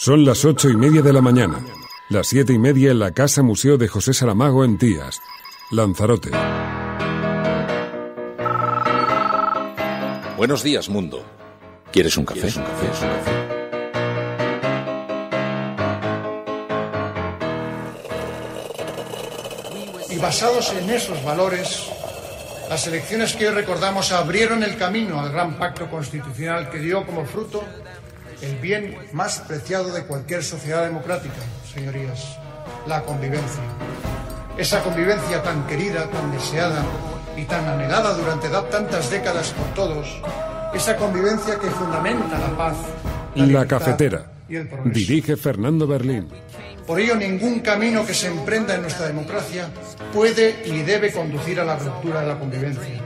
Son las 8:30 de la mañana. Las 7:30 en la Casa Museo de José Saramago en Tías, Lanzarote. Buenos días, mundo. ¿Quieres un café? Y basados en esos valores, las elecciones que hoy recordamos abrieron el camino al gran pacto constitucional que dio como fruto el bien más preciado de cualquier sociedad democrática, señorías, la convivencia. Esa convivencia tan querida, tan deseada y tan anhelada durante tantas décadas por todos, esa convivencia que fundamenta la paz, La Cafetera. y el progreso. Dirige Fernando Berlín. Por ello, ningún camino que se emprenda en nuestra democracia puede ni debe conducir a la ruptura de la convivencia,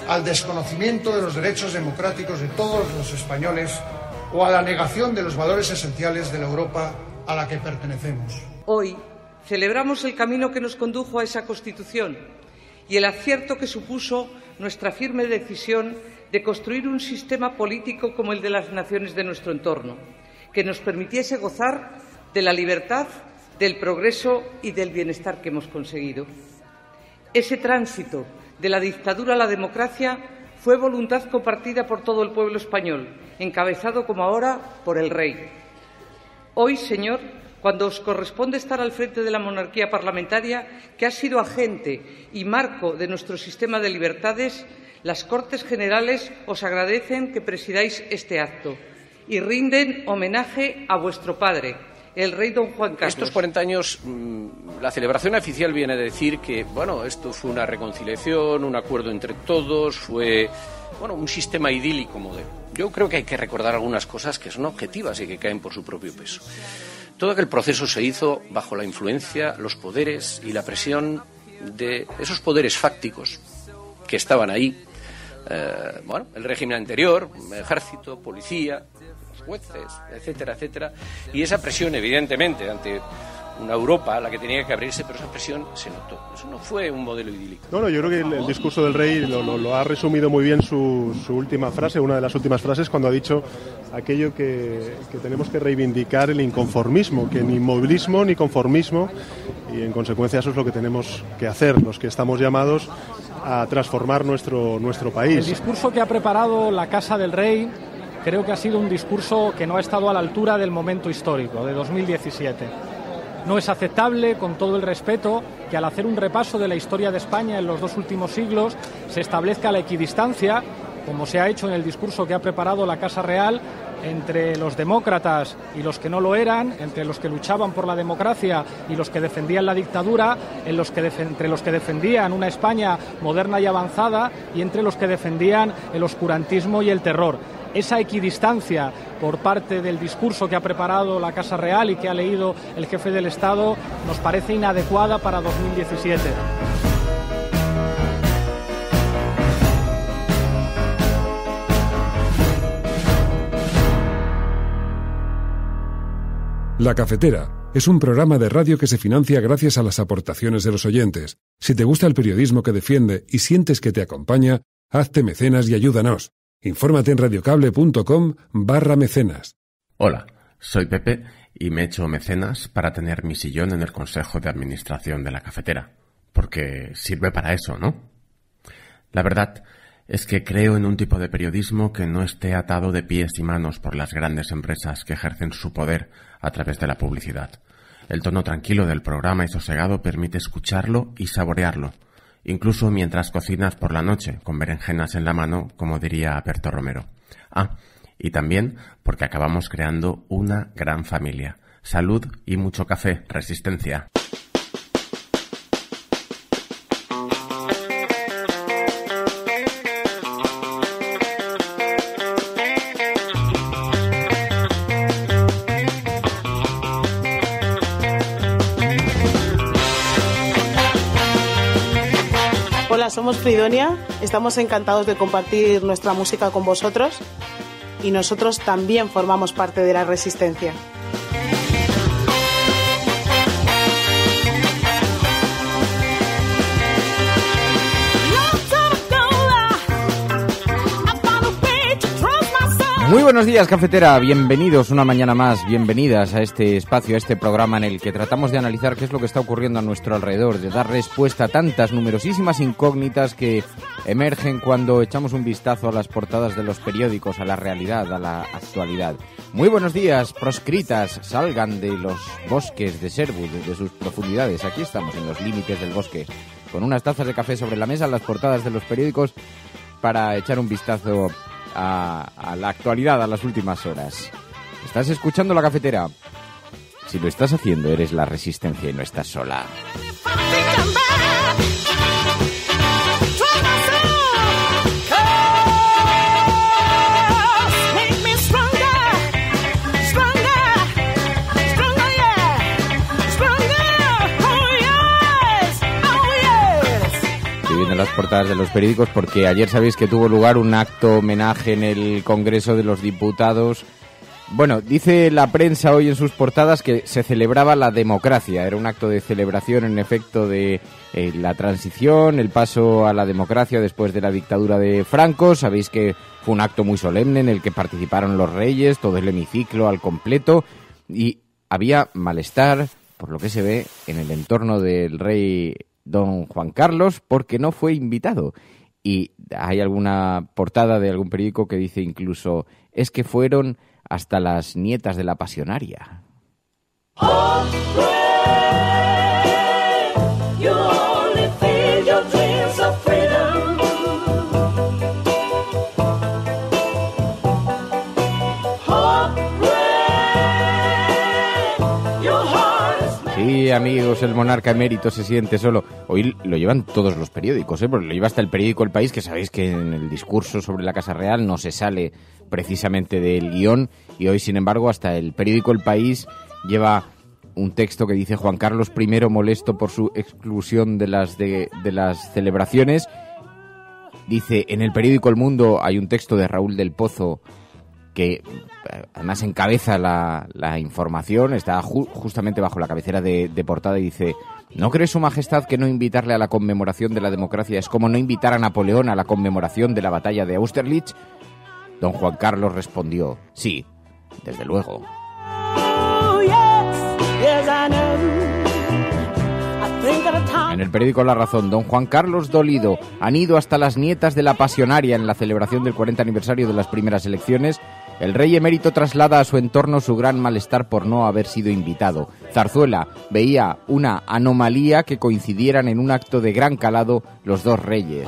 al desconocimiento de los derechos democráticos de todos los españoles o a la negación de los valores esenciales de la Europa a la que pertenecemos. Hoy celebramos el camino que nos condujo a esa Constitución y el acierto que supuso nuestra firme decisión de construir un sistema político como el de las naciones de nuestro entorno, que nos permitiese gozar de la libertad, del progreso y del bienestar que hemos conseguido. Ese tránsito de la dictadura a la democracia fue voluntad compartida por todo el pueblo español, encabezado como ahora por el Rey. Hoy, señor, cuando os corresponde estar al frente de la monarquía parlamentaria, que ha sido agente y marco de nuestro sistema de libertades, las Cortes Generales os agradecen que presidáis este acto y rinden homenaje a vuestro padre, el rey don Juan Carlos. Estos 40 años, la celebración oficial viene a decir que, esto fue una reconciliación, un acuerdo entre todos, fue, un sistema idílico moderno. Yo creo que hay que recordar algunas cosas que son objetivas y que caen por su propio peso. Todo aquel proceso se hizo bajo la influencia, los poderes y la presión de esos poderes fácticos que estaban ahí. El régimen anterior, ejército, policía, jueces, etcétera, etcétera, y esa presión, evidentemente, ante una Europa a la que tenía que abrirse, pero esa presión se notó. Eso no fue un modelo idílico. Yo creo que el discurso del rey lo ha resumido muy bien su última frase, una de las últimas frases, cuando ha dicho aquello que tenemos que reivindicar el inconformismo, que ni inmovilismo ni conformismo, y en consecuencia eso es lo que tenemos que hacer, los que estamos llamados a transformar nuestro país. El discurso que ha preparado la Casa del Rey creo que ha sido un discurso que no ha estado a la altura del momento histórico, de 2017. No es aceptable, con todo el respeto, que al hacer un repaso de la historia de España en los 2 últimos siglos se establezca la equidistancia, como se ha hecho en el discurso que ha preparado la Casa Real, entre los demócratas y los que no lo eran, entre los que luchaban por la democracia y los que defendían la dictadura, entre los que defendían una España moderna y avanzada y entre los que defendían el oscurantismo y el terror. Esa equidistancia por parte del discurso que ha preparado la Casa Real y que ha leído el jefe del Estado nos parece inadecuada para 2017. La Cafetera es un programa de radio que se financia gracias a las aportaciones de los oyentes. Si te gusta el periodismo que defiende y sientes que te acompaña, hazte mecenas y ayúdanos. Infórmate en radiocable.com/mecenas. Hola, soy Pepe y me he hecho mecenas para tener mi sillón en el Consejo de Administración de la Cafetera, porque sirve para eso, ¿no? La verdad es que creo en un tipo de periodismo que no esté atado de pies y manos por las grandes empresas que ejercen su poder a través de la publicidad. El tono tranquilo del programa y sosegado permite escucharlo y saborearlo, incluso mientras cocinas por la noche, con berenjenas en la mano, como diría Berto Romero. Y también porque acabamos creando una gran familia. Salud y mucho café, resistencia. Hola, somos Fridonia, estamos encantados de compartir nuestra música con vosotros y nosotros también formamos parte de la resistencia. Muy buenos días, cafetera, bienvenidos una mañana más, bienvenidas a este espacio, a este programa en el que tratamos de analizar qué es lo que está ocurriendo a nuestro alrededor, de dar respuesta a tantas numerosísimas incógnitas que emergen cuando echamos un vistazo a las portadas de los periódicos, a la realidad, a la actualidad. Muy buenos días, proscritas, salgan de los bosques de Sherwood, de sus profundidades. Aquí estamos, en los límites del bosque, con unas tazas de café sobre la mesa, las portadas de los periódicos, para echar un vistazo a la actualidad, a las últimas horas. ¿Estás escuchando La Cafetera? Si lo estás haciendo, eres la resistencia y no estás sola. Vienen las portadas de los periódicos porque ayer sabéis que tuvo lugar un acto homenaje en el Congreso de los Diputados. Bueno, dice la prensa hoy en sus portadas que se celebraba la democracia. Era un acto de celebración, en efecto, de la transición, el paso a la democracia después de la dictadura de Franco. Sabéis que fue un acto muy solemne en el que participaron los reyes, todo el hemiciclo al completo, y había malestar, por lo que se ve, en el entorno del rey don Juan Carlos, porque no fue invitado. Y hay alguna portada de algún periódico que dice incluso, es que fueron hasta las nietas de la pasionaria. Sí, amigos, el monarca emérito se siente solo. Hoy lo llevan todos los periódicos, porque lo lleva hasta el periódico El País, que sabéis que en el discurso sobre la Casa Real no se sale precisamente del guión, y hoy, sin embargo, hasta el periódico El País lleva un texto que dice Juan Carlos I molesto por su exclusión de las celebraciones. Dice, en el periódico El Mundo hay un texto de Raúl del Pozo que además encabeza la información, está justamente bajo la cabecera de portada, y dice, ¿no cree su majestad que no invitarle a la conmemoración de la democracia es como no invitar a Napoleón a la conmemoración de la batalla de Austerlitz? Don Juan Carlos respondió, sí, desde luego. En el periódico La Razón, don Juan Carlos dolido, han ido hasta las nietas de la pasionaria en la celebración del 40 aniversario de las primeras elecciones. El rey emérito traslada a su entorno su gran malestar por no haber sido invitado. Zarzuela veía una anomalía que coincidieran en un acto de gran calado los dos reyes.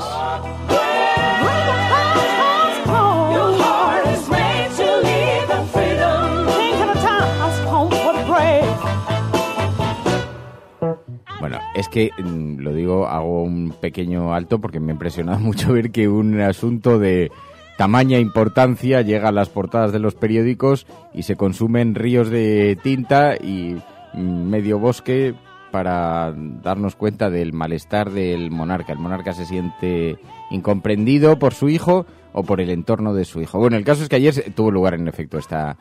Bueno, es que, lo digo, hago un pequeño alto porque me ha impresionado mucho ver que un asunto de tamaña importancia llega a las portadas de los periódicos y se consumen ríos de tinta y medio bosque para darnos cuenta del malestar del monarca. El monarca se siente incomprendido por su hijo o por el entorno de su hijo. Bueno, el caso es que ayer tuvo lugar, en efecto, esta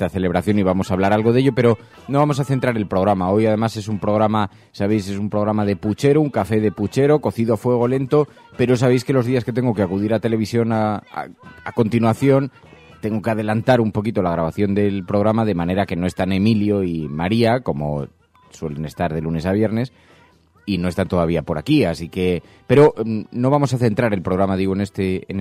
celebración y vamos a hablar algo de ello, pero no vamos a centrar el programa. Hoy, además, es un programa, sabéis, es un programa de puchero, un café de puchero, cocido a fuego lento, pero sabéis que los días que tengo que acudir a televisión a continuación, tengo que adelantar un poquito la grabación del programa, de manera que no están Emilio y María, como suelen estar de lunes a viernes, y no están todavía por aquí, así que... Pero no vamos a centrar el programa, digo, en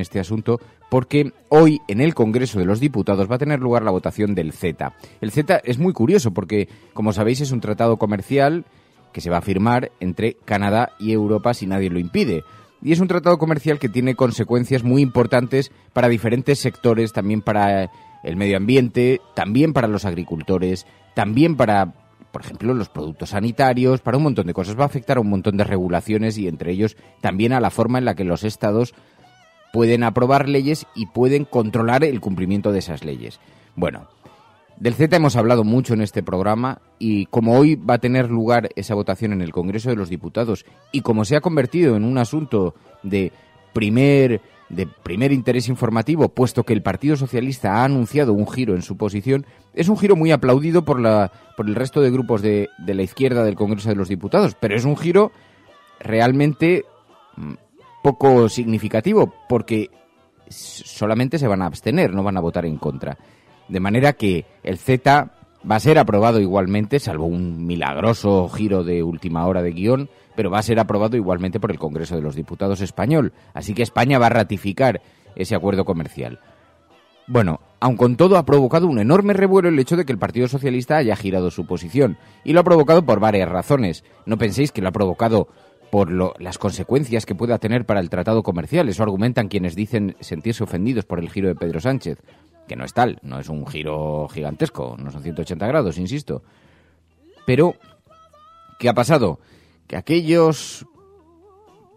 este asunto, porque hoy en el Congreso de los Diputados va a tener lugar la votación del CETA. El CETA es muy curioso porque, como sabéis, es un tratado comercial que se va a firmar entre Canadá y Europa si nadie lo impide. Y es un tratado comercial que tiene consecuencias muy importantes para diferentes sectores, también para el medio ambiente, también para los agricultores, también para, por ejemplo, los productos sanitarios, para un montón de cosas. Va a afectar a un montón de regulaciones y entre ellos también a la forma en la que los estados pueden aprobar leyes y pueden controlar el cumplimiento de esas leyes. Bueno, del CETA hemos hablado mucho en este programa y como hoy va a tener lugar esa votación en el Congreso de los Diputados y como se ha convertido en un asunto de primer interés informativo, puesto que el Partido Socialista ha anunciado un giro en su posición, es un giro muy aplaudido por el resto de grupos de la izquierda del Congreso de los Diputados, pero es un giro realmente poco significativo, porque solamente se van a abstener, no van a votar en contra. De manera que el CETA va a ser aprobado igualmente, salvo un milagroso giro de última hora de guión, pero va a ser aprobado igualmente por el Congreso de los Diputados español. Así que España va a ratificar ese acuerdo comercial. Bueno, aun con todo ha provocado un enorme revuelo el hecho de que el Partido Socialista haya girado su posición. Y lo ha provocado por varias razones. No penséis que lo ha provocado por las consecuencias que pueda tener para el tratado comercial. Eso argumentan quienes dicen sentirse ofendidos por el giro de Pedro Sánchez. Que no es tal, no es un giro gigantesco, no son 180 grados, insisto. Pero, ¿qué ha pasado? Que aquellos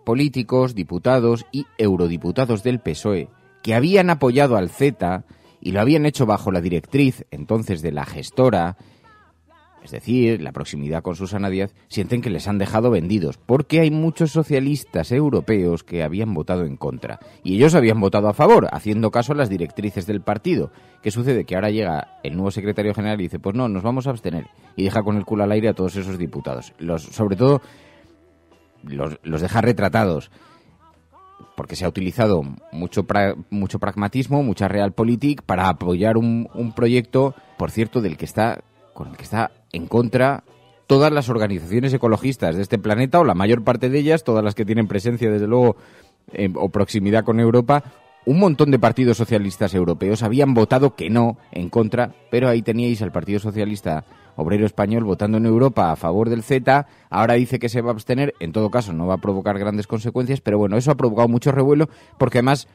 políticos, diputados y eurodiputados del PSOE que habían apoyado al CETA y lo habían hecho bajo la directriz entonces de la gestora, es decir, la proximidad con Susana Díaz, sienten que les han dejado vendidos, porque hay muchos socialistas europeos que habían votado en contra y ellos habían votado a favor, haciendo caso a las directrices del partido. ¿Qué sucede? Que ahora llega el nuevo secretario general y dice, pues no, nos vamos a abstener, y deja con el culo al aire a todos esos diputados. Sobre todo los deja retratados, porque se ha utilizado mucho pragmatismo, mucha realpolitik para apoyar un proyecto, por cierto, con el que está en contra todas las organizaciones ecologistas de este planeta, o la mayor parte de ellas, todas las que tienen presencia, desde luego, o proximidad con Europa. Un montón de partidos socialistas europeos habían votado que no, en contra, pero ahí teníais al Partido Socialista Obrero Español votando en Europa a favor del CETA. Ahora dice que se va a abstener, en todo caso no va a provocar grandes consecuencias, pero bueno, eso ha provocado mucho revuelo, porque además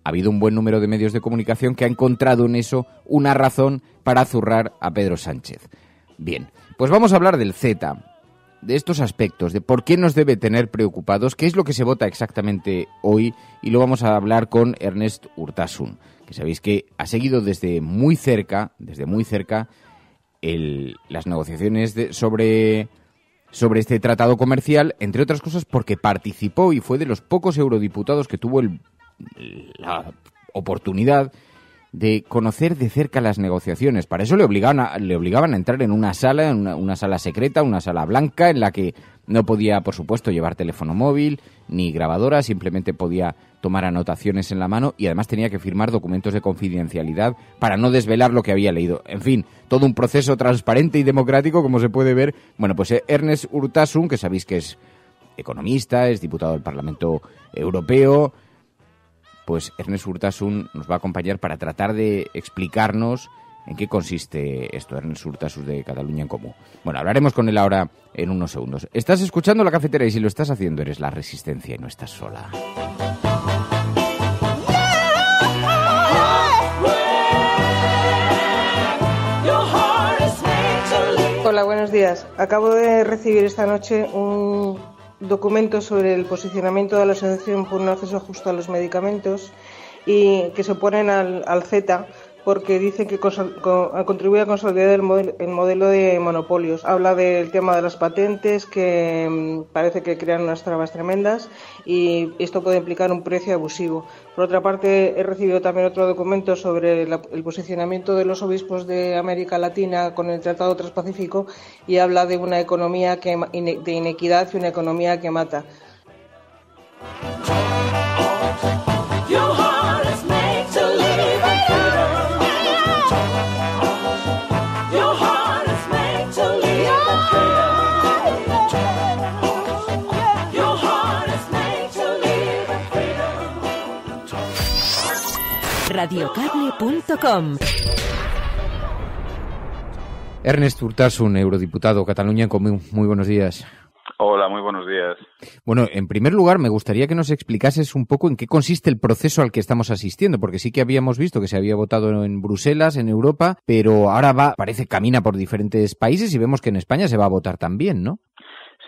ha habido un buen número de medios de comunicación que ha encontrado en eso una razón para zurrar a Pedro Sánchez. Bien, pues vamos a hablar del CETA, de estos aspectos, de por qué nos debe tener preocupados, qué es lo que se vota exactamente hoy, y lo vamos a hablar con Ernest Urtasun, que sabéis que ha seguido desde muy cerca las negociaciones sobre este tratado comercial, entre otras cosas porque participó y fue de los pocos eurodiputados que tuvo la oportunidad de conocer de cerca las negociaciones. Para eso le obligaban a entrar en una sala secreta, una sala blanca, en la que no podía, por supuesto, llevar teléfono móvil ni grabadora, simplemente podía tomar anotaciones en la mano y además tenía que firmar documentos de confidencialidad para no desvelar lo que había leído. En fin, todo un proceso transparente y democrático, como se puede ver. Bueno, pues Ernest Urtasun, que sabéis que es economista, es diputado del Parlamento Europeo, pues Ernest Urtasun nos va a acompañar para tratar de explicarnos en qué consiste esto, Ernest Urtasun de Catalunya en Comú. Bueno, hablaremos con él ahora en unos segundos. Estás escuchando La Cafetera y si lo estás haciendo eres La Resistencia y no estás sola. Hola, buenos días. Acabo de recibir esta noche un documento sobre el posicionamiento de la Asociación por un acceso justo a los medicamentos y que se oponen al CETA porque dicen que contribuye a consolidar el modelo de monopolios. Habla del tema de las patentes, que parece que crean unas trabas tremendas y esto puede implicar un precio abusivo. Por otra parte, he recibido también otro documento sobre el posicionamiento de los obispos de América Latina con el Tratado Transpacífico y habla de una economía de inequidad y una economía que mata. Radiocable.com. Ernest Urtasun, eurodiputado, Catalunya en Comú. Muy buenos días. Hola, muy buenos días. Bueno, en primer lugar, me gustaría que nos explicases un poco en qué consiste el proceso al que estamos asistiendo, porque sí que habíamos visto que se había votado en Bruselas, en Europa, pero ahora camina por diferentes países y vemos que en España se va a votar también, ¿no?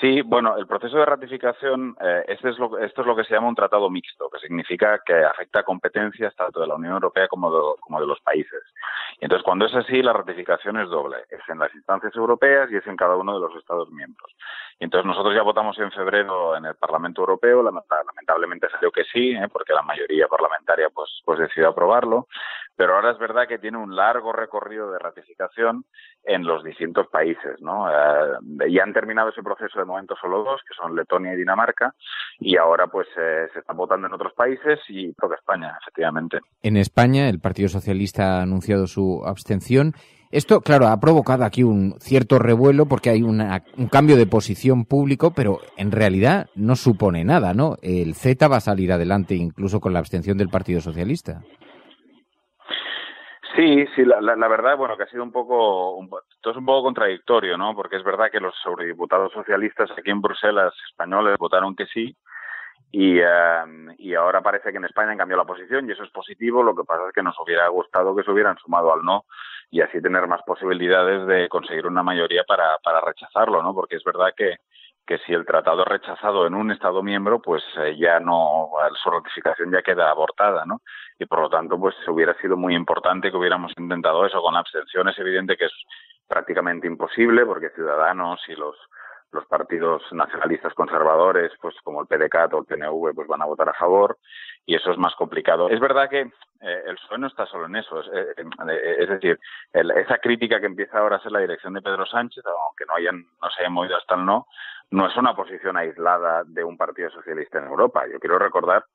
Sí, bueno, el proceso de ratificación, esto es lo que se llama un tratado mixto, que significa que afecta a competencias tanto de la Unión Europea como de los países. Y entonces, cuando es así, la ratificación es doble. Es en las instancias europeas y es en cada uno de los Estados miembros. Y entonces nosotros ya votamos en febrero en el Parlamento Europeo, lamentablemente salió que sí, porque la mayoría parlamentaria pues decidió aprobarlo, pero ahora es verdad que tiene un largo recorrido de ratificación en los distintos países, ¿no? Ya han terminado ese proceso de momento solo 2, que son Letonia y Dinamarca, y ahora pues se están votando en otros países y toca España, efectivamente. En España el Partido Socialista ha anunciado su abstención. Esto, claro, ha provocado aquí un cierto revuelo porque hay un cambio de posición público, pero en realidad no supone nada, ¿no? El CETA va a salir adelante incluso con la abstención del Partido Socialista. Sí, la verdad, bueno, que ha sido esto es un poco contradictorio, ¿no? Porque es verdad que los eurodiputados socialistas aquí en Bruselas españoles votaron que sí, y ahora parece que en España han cambiado la posición y eso es positivo. Lo que pasa es que nos hubiera gustado que se hubieran sumado al no y así tener más posibilidades de conseguir una mayoría para rechazarlo, ¿no? Porque es verdad que si el tratado es rechazado en un Estado miembro, pues ya no, su ratificación ya queda abortada, ¿no? Y por lo tanto, pues hubiera sido muy importante que hubiéramos intentado eso. Con la abstención es evidente que es prácticamente imposible porque Ciudadanos y los partidos nacionalistas conservadores, pues como el PDeCAT o el PNV, pues van a votar a favor y eso es más complicado. Es verdad que el PSOE no está solo en eso, es decir, esa crítica que empieza ahora a ser la dirección de Pedro Sánchez, aunque no se hayan movido hasta el no es una posición aislada de un partido socialista en Europa. Yo quiero recordar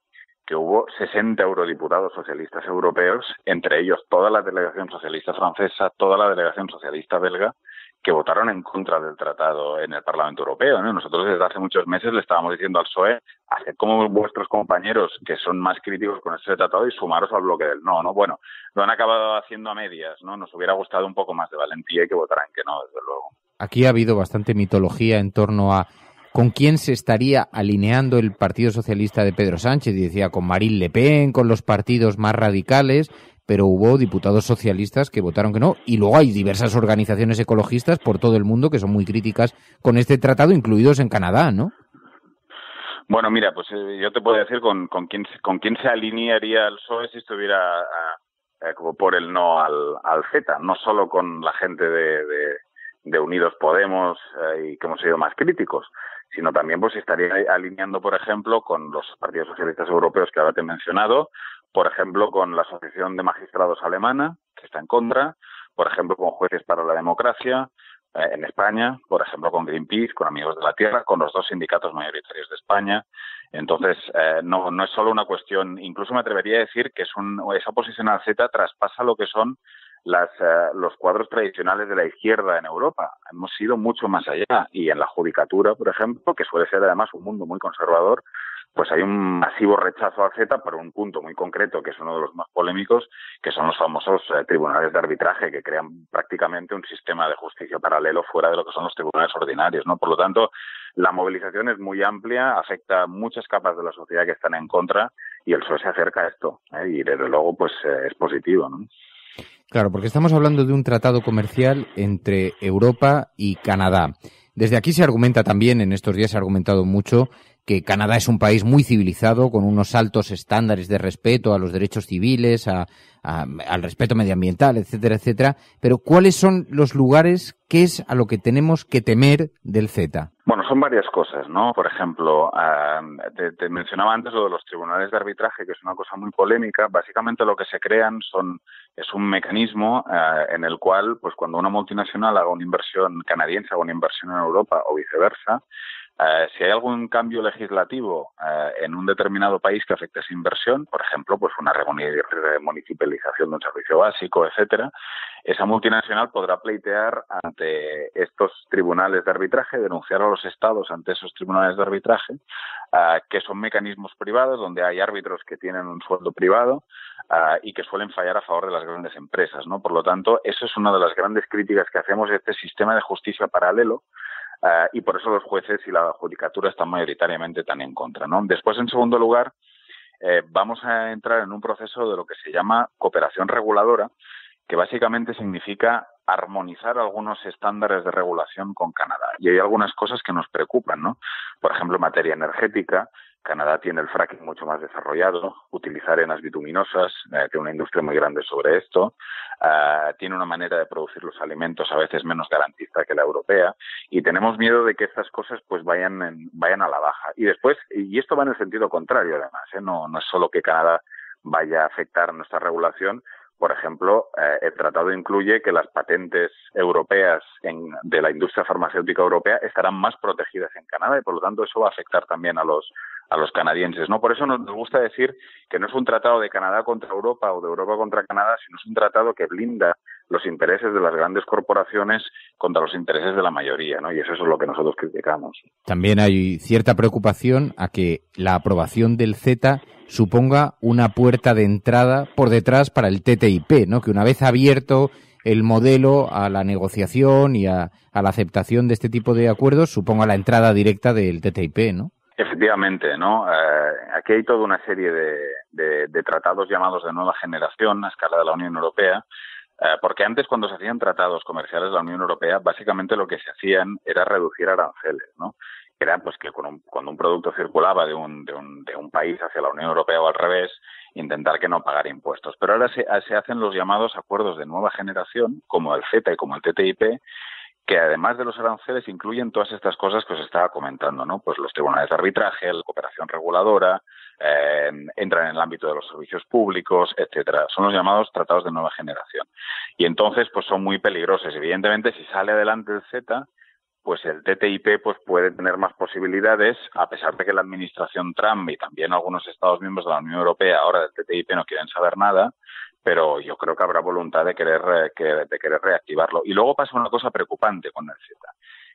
que hubo 60 eurodiputados socialistas europeos, entre ellos toda la delegación socialista francesa, toda la delegación socialista belga, que votaron en contra del tratado en el Parlamento Europeo, ¿no? Nosotros desde hace muchos meses le estábamos diciendo al PSOE, haced como vuestros compañeros que son más críticos con este tratado y sumaros al bloque del no, ¿no? Bueno, lo han acabado haciendo a medias, ¿no? Nos hubiera gustado un poco más de valentía y que votaran que no, desde luego. Aquí ha habido bastante mitología en torno a con quién se estaría alineando el Partido Socialista de Pedro Sánchez. Y decía, con Marine Le Pen, con los partidos más radicales, pero hubo diputados socialistas que votaron que no. Y luego hay diversas organizaciones ecologistas por todo el mundo que son muy críticas con este tratado, incluidos en Canadá, ¿no? Bueno, mira, pues yo te puedo decir con quién se alinearía el PSOE si estuviera como por el no al CETA, no solo con la gente de Unidos Podemos y que hemos sido más críticos, sino también pues estaría alineando, por ejemplo, con los partidos socialistas europeos que ahora te he mencionado, por ejemplo, con la Asociación de Magistrados Alemana, que está en contra, por ejemplo, con Jueces para la Democracia en España, por ejemplo, con Greenpeace, con Amigos de la Tierra, con los 2 sindicatos mayoritarios de España. Entonces, no es solo una cuestión, incluso me atrevería a decir que esa oposición al CETA traspasa lo que son los cuadros tradicionales de la izquierda en Europa. Hemos ido mucho más allá y en la judicatura, por ejemplo, que suele ser además un mundo muy conservador, pues hay un masivo rechazo al CETA por un punto muy concreto, que es uno de los más polémicos, que son los famosos tribunales de arbitraje, que crean prácticamente un sistema de justicia paralelo fuera de lo que son los tribunales ordinarios, ¿no? Por lo tanto, la movilización es muy amplia, afecta a muchas capas de la sociedad que están en contra y el PSOE se acerca a esto, y desde luego pues es positivo, ¿no? Claro, porque estamos hablando de un tratado comercial entre Europa y Canadá. Desde aquí se argumenta también, en estos días se ha argumentado mucho, que Canadá es un país muy civilizado, con unos altos estándares de respeto a los derechos civiles, al respeto medioambiental, etcétera, etcétera. Pero ¿cuáles son los lugares, qué es a lo que tenemos que temer del CETA? Bueno, son varias cosas, ¿no? Por ejemplo, te mencionaba antes lo de los tribunales de arbitraje, que es una cosa muy polémica. Básicamente lo que se crean es un mecanismo en el cual, pues cuando una multinacional haga una inversión canadiense, haga una inversión en Europa o viceversa, si hay algún cambio legislativo en un determinado país que afecte esa inversión, por ejemplo, pues una remunicipalización de un servicio básico, etcétera, esa multinacional podrá pleitear ante estos tribunales de arbitraje, denunciar a los estados ante esos tribunales de arbitraje, que son mecanismos privados donde hay árbitros que tienen un sueldo privado y que suelen fallar a favor de las grandes empresas, ¿no? Por lo tanto, eso es una de las grandes críticas que hacemos de este sistema de justicia paralelo. Y por eso los jueces y la judicatura están mayoritariamente tan en contra, ¿no? Después, en segundo lugar, vamos a entrar en un proceso de lo que se llama cooperación reguladora, que básicamente significa armonizar algunos estándares de regulación con Canadá. Y hay algunas cosas que nos preocupan, ¿no? Por ejemplo, en materia energética, Canadá tiene el fracking mucho más desarrollado, utiliza arenas bituminosas, tiene una industria muy grande sobre esto. tiene una manera de producir los alimentos a veces menos garantista que la europea, y tenemos miedo de que estas cosas pues vayan a la baja. Y después, y esto va en el sentido contrario además, no es solo que Canadá vaya a afectar nuestra regulación. Por ejemplo, el tratado incluye que las patentes europeas de la industria farmacéutica europea estarán más protegidas en Canadá y, por lo tanto, eso va a afectar también a los canadienses, ¿no? Por eso nos gusta decir que no es un tratado de Canadá contra Europa o de Europa contra Canadá, sino es un tratado que blinda los intereses de las grandes corporaciones contra los intereses de la mayoría, ¿no? Y eso es lo que nosotros criticamos. También hay cierta preocupación a que la aprobación del CETA suponga una puerta de entrada por detrás para el TTIP, ¿no? Que una vez abierto el modelo a la negociación y a la aceptación de este tipo de acuerdos, suponga la entrada directa del TTIP, ¿no? Efectivamente, ¿no? Aquí hay toda una serie de tratados llamados de nueva generación a escala de la Unión Europea, porque antes, cuando se hacían tratados comerciales de la Unión Europea, básicamente lo que se hacían era reducir aranceles, ¿no? Era pues que cuando un producto circulaba de un país hacia la Unión Europea o al revés, intentar que no pagara impuestos. Pero ahora se hacen los llamados acuerdos de nueva generación, como el CETA y como el TTIP, que además de los aranceles incluyen todas estas cosas que os estaba comentando, ¿no? Pues los tribunales de arbitraje, la cooperación reguladora, entran en el ámbito de los servicios públicos, etcétera. Son los llamados tratados de nueva generación. Y entonces, pues son muy peligrosos. Evidentemente, si sale adelante el CETA, pues el TTIP pues puede tener más posibilidades, a pesar de que la administración Trump y también algunos Estados miembros de la Unión Europea ahora del TTIP no quieren saber nada, pero yo creo que habrá voluntad de querer reactivarlo. Y luego pasa una cosa preocupante con el CETA,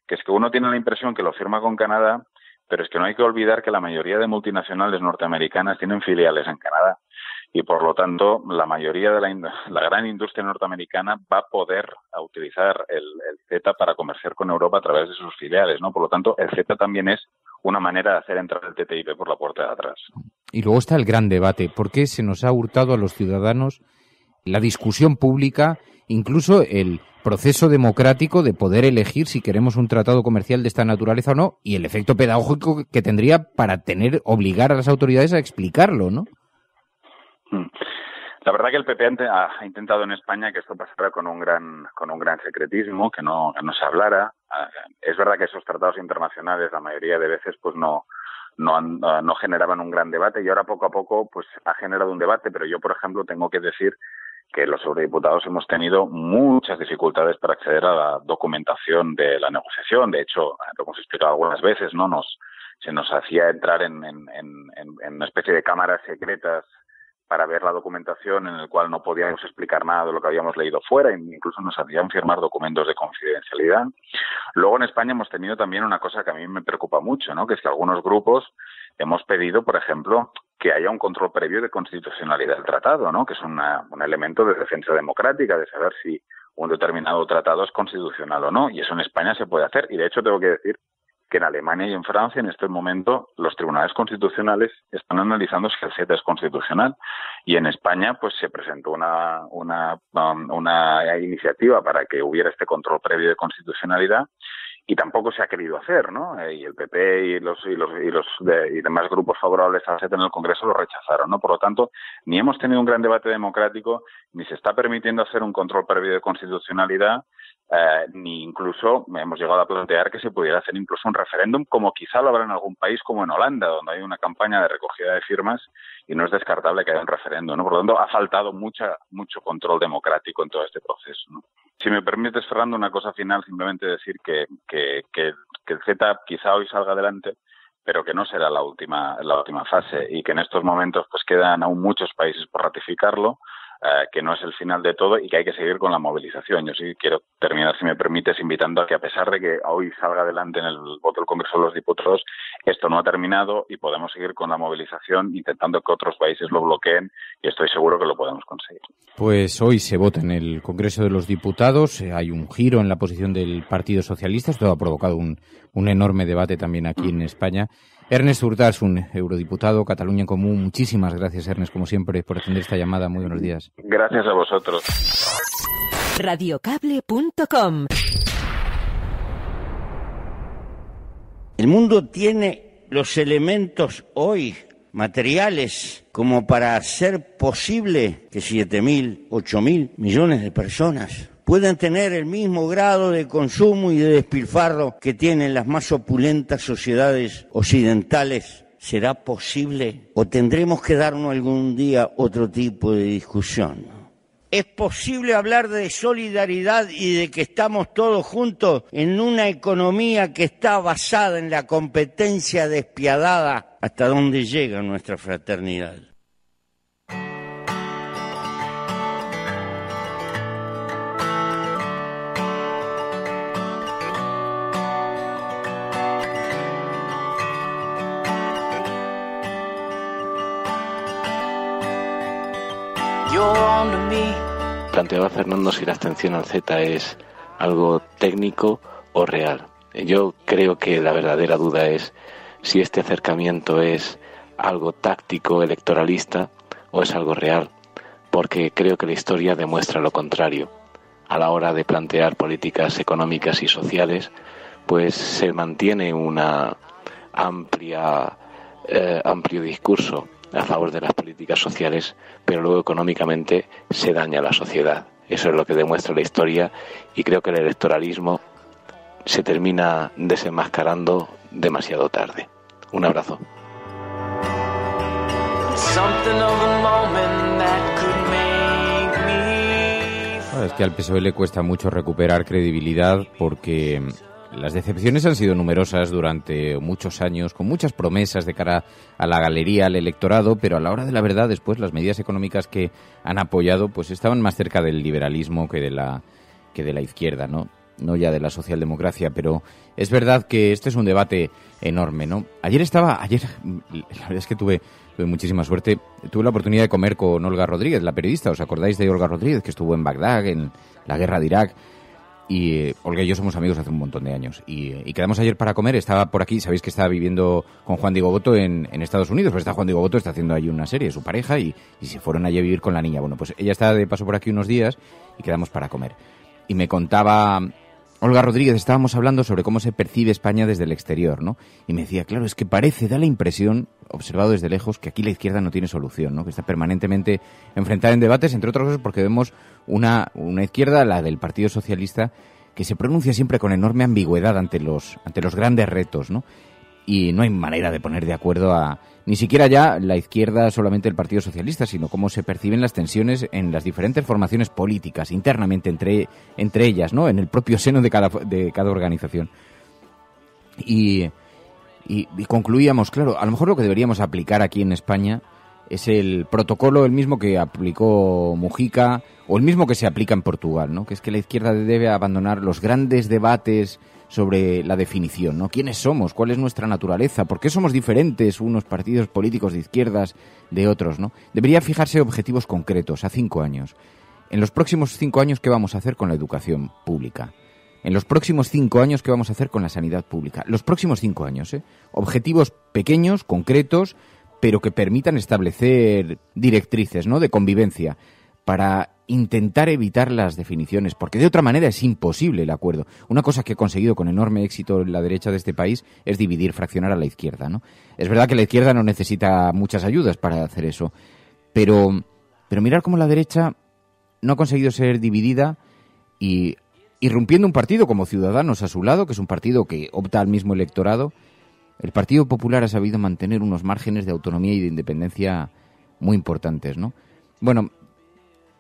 que es que uno tiene la impresión que lo firma con Canadá, pero es que no hay que olvidar que la mayoría de multinacionales norteamericanas tienen filiales en Canadá. Y por lo tanto, la mayoría de la gran industria norteamericana va a poder utilizar el CETA para comerciar con Europa a través de sus filiales, ¿no? Por lo tanto, el CETA también es una manera de hacer entrar el TTIP por la puerta de atrás. Y luego está el gran debate. ¿Por qué se nos ha hurtado a los ciudadanos la discusión pública, incluso el proceso democrático de poder elegir si queremos un tratado comercial de esta naturaleza o no, y el efecto pedagógico que tendría para obligar a las autoridades a explicarlo, ¿no? La verdad que el PP ha intentado en España que esto pasara con un gran secretismo, que no se hablara. Es verdad que esos tratados internacionales la mayoría de veces pues no generaban un gran debate, y ahora poco a poco pues ha generado un debate, pero yo, por ejemplo, tengo que decir que los eurodiputados hemos tenido muchas dificultades para acceder a la documentación de la negociación. De hecho, lo hemos explicado algunas veces, ¿no? Se nos hacía entrar en una especie de cámaras secretas para ver la documentación, en el cual no podíamos explicar nada de lo que habíamos leído fuera, e incluso nos hacían firmar documentos de confidencialidad. Luego en España hemos tenido también una cosa que a mí me preocupa mucho, ¿no? Que es que algunos grupos hemos pedido, por ejemplo, que haya un control previo de constitucionalidad del tratado, ¿no? Que es un elemento de defensa democrática, de saber si un determinado tratado es constitucional o no, y eso en España se puede hacer. Y de hecho tengo que decir que en Alemania y en Francia, en este momento, los tribunales constitucionales están analizando si el CETA es constitucional. Y en España, pues se presentó una iniciativa para que hubiera este control previo de constitucionalidad, y tampoco se ha querido hacer, ¿no? Y el PP y los demás grupos favorables al CETA en el Congreso lo rechazaron, ¿no? Por lo tanto, ni hemos tenido un gran debate democrático, ni se está permitiendo hacer un control previo de constitucionalidad, ni incluso hemos llegado a plantear que se pudiera hacer incluso un referéndum, como quizá lo habrá en algún país como en Holanda, donde hay una campaña de recogida de firmas y no es descartable que haya un referéndum, ¿no? Por lo tanto, ha faltado mucho control democrático en todo este proceso, ¿no? Si me permites, Fernando, una cosa final, simplemente decir que el CETA quizá hoy salga adelante, pero que no será la última fase, y que en estos momentos pues quedan aún muchos países por ratificarlo, que no es el final de todo y que hay que seguir con la movilización. Yo sí quiero terminar, si me permites, invitando a que, a pesar de que hoy salga adelante en el voto del Congreso de los Diputados, esto no ha terminado y podemos seguir con la movilización intentando que otros países lo bloqueen, y estoy seguro que lo podemos conseguir. Pues hoy se vota en el Congreso de los Diputados, hay un giro en la posición del Partido Socialista, esto ha provocado un enorme debate también aquí en España. Ernest Urtasun, un eurodiputado, Cataluña en Común. Muchísimas gracias, Ernest, como siempre, por atender esta llamada. Muy buenos días. Gracias a vosotros. Radiocable.com. El mundo tiene los elementos hoy materiales como para hacer posible que 7.000, 8.000 millones de personas puedan tener el mismo grado de consumo y de despilfarro que tienen las más opulentas sociedades occidentales? ¿Será posible o tendremos que darnos algún día otro tipo de discusión? ¿Es posible hablar de solidaridad y de que estamos todos juntos en una economía que está basada en la competencia despiadada? ¿Hasta dónde llega nuestra fraternidad? Planteaba Fernando si la abstención al CETA es algo técnico o real. Yo creo que la verdadera duda es si este acercamiento es algo táctico, electoralista, o es algo real, porque creo que la historia demuestra lo contrario. A la hora de plantear políticas económicas y sociales, pues se mantiene una amplio discurso a favor de las políticas sociales, pero luego económicamente se daña la sociedad. Eso es lo que demuestra la historia, y creo que el electoralismo se termina desenmascarando demasiado tarde. Un abrazo. Es que al PSOE le cuesta mucho recuperar credibilidad porque las decepciones han sido numerosas durante muchos años, con muchas promesas de cara a la galería, al electorado, pero a la hora de la verdad, después las medidas económicas que han apoyado pues estaban más cerca del liberalismo que de la izquierda, no ya de la socialdemocracia, pero es verdad que este es un debate enorme, ¿no? Ayer la verdad es que tuve muchísima suerte, tuve la oportunidad de comer con Olga Rodríguez, la periodista. ¿Os acordáis de Olga Rodríguez, que estuvo en Bagdad, en la guerra de Irak? Y Olga y yo somos amigos hace un montón de años. Y quedamos ayer para comer. Estaba por aquí, sabéis que estaba viviendo con Juan Diego Botto en Estados Unidos, pero Juan Diego Botto está haciendo ahí una serie, su pareja, y se fueron allí a vivir con la niña. Bueno, pues ella está de paso por aquí unos días y quedamos para comer. Y me contaba Olga Rodríguez, estábamos hablando sobre cómo se percibe España desde el exterior, ¿no? Y me decía, claro, es que da la impresión, observado desde lejos, que aquí la izquierda no tiene solución, ¿no? Que está permanentemente enfrentada en debates, entre otras cosas porque vemos una izquierda, la del Partido Socialista, que se pronuncia siempre con enorme ambigüedad ante los grandes retos, ¿no? Y no hay manera de poner de acuerdo ni siquiera ya la izquierda, solamente el Partido Socialista, sino cómo se perciben las tensiones en las diferentes formaciones políticas, internamente entre ellas, ¿no? En el propio seno de cada organización. Y concluíamos, claro, a lo mejor lo que deberíamos aplicar aquí en España es el protocolo, el mismo que aplicó Mujica o el mismo que se aplica en Portugal, ¿no? Que es que la izquierda debe abandonar los grandes debates sobre la definición, ¿no? ¿Quiénes somos? ¿Cuál es nuestra naturaleza? ¿Por qué somos diferentes unos partidos políticos de izquierdas de otros, ¿no? Debería fijarse objetivos concretos a 5 años. En los próximos 5 años, ¿qué vamos a hacer con la educación pública? En los próximos 5 años, ¿qué vamos a hacer con la sanidad pública? Los próximos 5 años, ¿eh? Objetivos pequeños, concretos, pero que permitan establecer directrices, ¿no? De convivencia para intentar evitar las definiciones, porque de otra manera es imposible el acuerdo. Una cosa que ha conseguido con enorme éxito la derecha de este país es dividir, fraccionar a la izquierda, ¿no? Es verdad que la izquierda no necesita muchas ayudas para hacer eso, pero mirar cómo la derecha no ha conseguido ser dividida y irrumpiendo un partido como Ciudadanos a su lado, que es un partido que opta al mismo electorado. El Partido Popular ha sabido mantener unos márgenes de autonomía y de independencia muy importantes, ¿no? Bueno,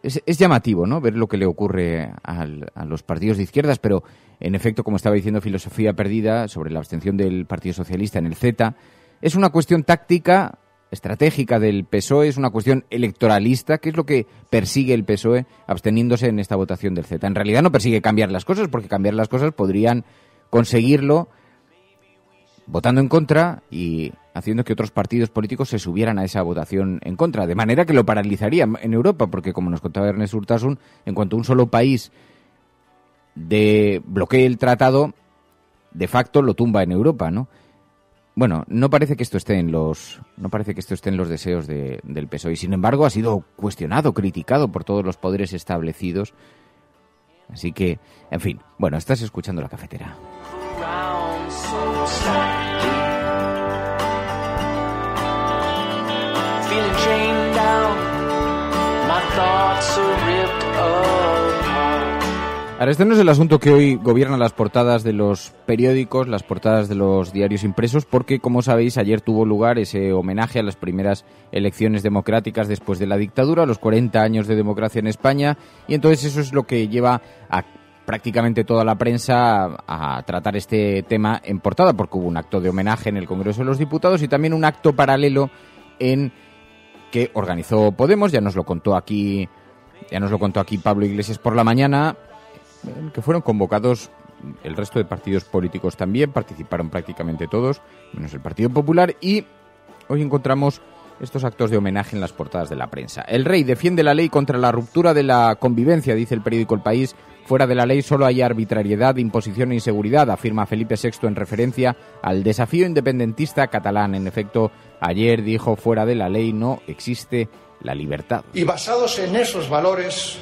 es llamativo, ¿no? Ver lo que le ocurre a los partidos de izquierdas, pero en efecto, como estaba diciendo Filosofía Perdida sobre la abstención del Partido Socialista en el CETA, es una cuestión táctica, estratégica del PSOE, es una cuestión electoralista, que es lo que persigue el PSOE absteniéndose en esta votación del CETA. En realidad no persigue cambiar las cosas, porque cambiar las cosas podrían conseguirlo votando en contra y haciendo que otros partidos políticos se subieran a esa votación en contra, de manera que lo paralizaría en Europa, porque como nos contaba Ernest Urtasun, en cuanto un solo país bloquee el tratado, de facto lo tumba en Europa, ¿no? Bueno, no parece que esto esté en los deseos del PSOE, y sin embargo ha sido cuestionado, criticado por todos los poderes establecidos. Así que, en fin, bueno, estás escuchando La Cafetera. Ahora, este no es el asunto que hoy gobierna las portadas de los periódicos, las portadas de los diarios impresos, porque, como sabéis, ayer tuvo lugar ese homenaje a las primeras elecciones democráticas después de la dictadura, a los 40 años de democracia en España, y entonces eso es lo que lleva a prácticamente toda la prensa a tratar este tema en portada, porque hubo un acto de homenaje en el Congreso de los Diputados y también un acto paralelo que organizó Podemos, ya nos lo contó aquí Pablo Iglesias por la mañana, que fueron convocados el resto de partidos políticos también, participaron prácticamente todos, menos el Partido Popular, y hoy encontramos estos actos de homenaje en las portadas de la prensa. El rey defiende la ley contra la ruptura de la convivencia, dice el periódico El País. Fuera de la ley solo hay arbitrariedad, imposición e inseguridad, afirma Felipe VI en referencia al desafío independentista catalán. En efecto, ayer dijo: fuera de la ley no existe la libertad. Y basados en esos valores,